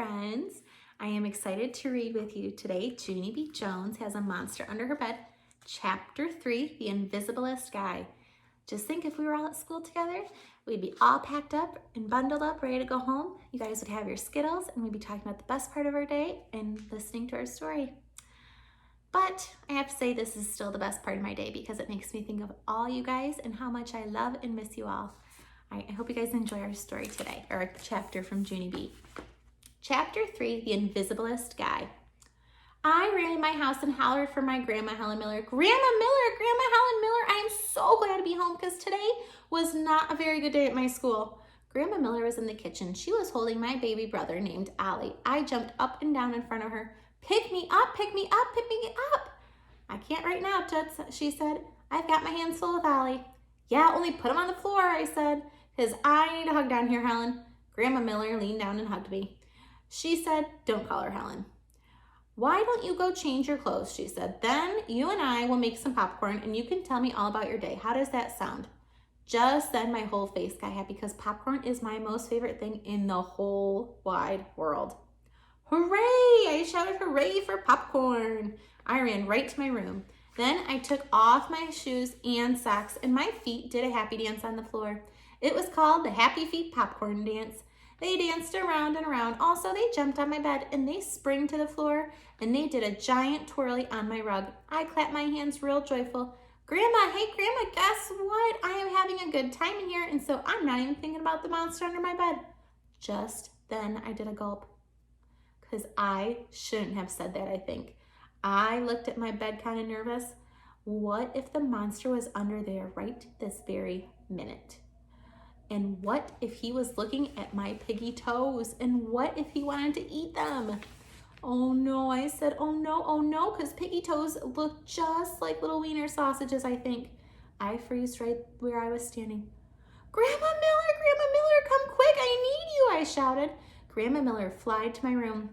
friends. I am excited to read with you today. Junie B. Jones has a monster under her bed. Chapter 3, The Invisiblest Guy. Just think if we were all at school together, we'd be all packed up and bundled up, ready to go home. You guys would have your Skittles and we'd be talking about the best part of our day and listening to our story. But I have to say this is still the best part of my day because it makes me think of all you guys and how much I love and miss you all. I hope you guys enjoy our story today, or our chapter from Junie B. Chapter 3, The Invisiblest Guy. I ran in my house and hollered for my Grandma Helen Miller. Grandma Helen Miller, I am so glad to be home because today was not a very good day at my school. Grandma Miller was in the kitchen. She was holding my baby brother named Ollie. I jumped up and down in front of her. Pick me up, pick me up, pick me up. I can't right now, Toots, she said. I've got my hands full with Ollie. Yeah, only put him on the floor, I said, because I need a hug down here, Helen. Grandma Miller leaned down and hugged me. She said, don't call her Helen. Why don't you go change your clothes, she said. Then you and I will make some popcorn and you can tell me all about your day. How does that sound? Just then my whole face got happy because popcorn is my most favorite thing in the whole wide world. Hooray! I shouted hooray for popcorn. I ran right to my room. Then I took off my shoes and socks and my feet did a happy dance on the floor. It was called the Happy Feet Popcorn Dance. They danced around and around. Also, they jumped on my bed and they sprang to the floor and they did a giant twirly on my rug. I clapped my hands real joyful. Grandma, hey Grandma, guess what? I am having a good time in here and so I'm not even thinking about the monster under my bed. Just then I did a gulp because I shouldn't have said that, I think. I looked at my bed kind of nervous. What if the monster was under there right this very minute? And what if he was looking at my piggy toes? And what if he wanted to eat them? Oh no, I said, oh no, because piggy toes look just like little wiener sausages, I think. I froze right where I was standing. Grandma Miller, come quick, I need you, I shouted. Grandma Miller flied to my room.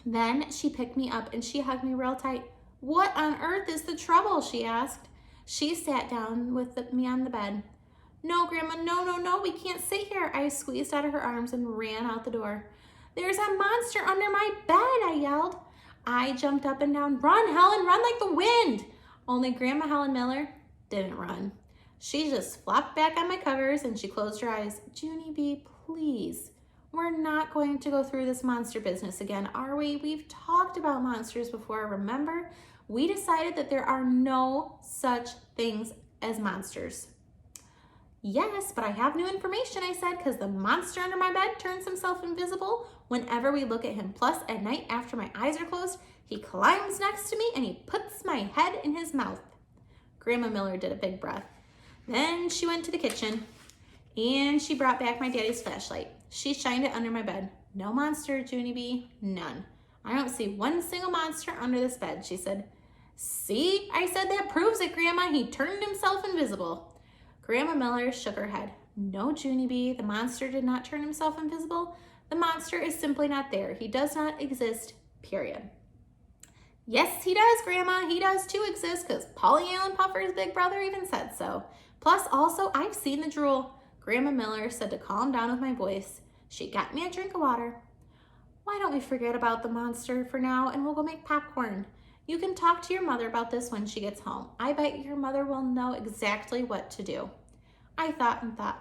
Then she picked me up and she hugged me real tight. What on earth is the trouble, she asked. She sat down with me on the bed. No, Grandma, no, we can't sit here. I squeezed out of her arms and ran out the door. There's a monster under my bed, I yelled. I jumped up and down. Run, Helen, run like the wind. Only Grandma Helen Miller didn't run. She just flopped back on my covers and she closed her eyes. Junie B, please, we're not going to go through this monster business again, are we? We've talked about monsters before, remember? We decided that there are no such things as monsters. Yes, but I have new information, I said, because the monster under my bed turns himself invisible whenever we look at him. Plus, at night after my eyes are closed, he climbs next to me and he puts my head in his mouth. Grandma Miller did a big breath. Then she went to the kitchen and she brought back my daddy's flashlight. She shined it under my bed. No monster, Junie B, none. I don't see one single monster under this bed, she said. See, I said, that proves it, Grandma. He turned himself invisible. Grandma Miller shook her head. No, Junie B, the monster did not turn himself invisible. The monster is simply not there. He does not exist, period. Yes, he does, Grandma. He does too exist because Polly Allen Puffer's big brother even said so. Plus, also, I've seen the drool. Grandma Miller said to calm down with my voice. She got me a drink of water. Why don't we forget about the monster for now and we'll go make popcorn? You can talk to your mother about this when she gets home. I bet your mother will know exactly what to do. I thought and thought.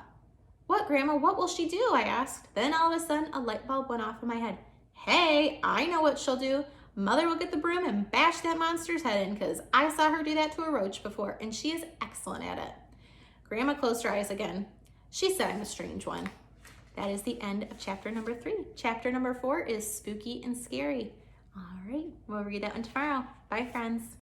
What, Grandma? What will she do? I asked. Then all of a sudden, a light bulb went off in my head. Hey, I know what she'll do. Mother will get the broom and bash that monster's head in because I saw her do that to a roach before and she is excellent at it. Grandma closed her eyes again. She said I'm a strange one. That is the end of chapter number 3. Chapter number 4 is spooky and scary. All right, we'll read that one tomorrow. Bye, friends.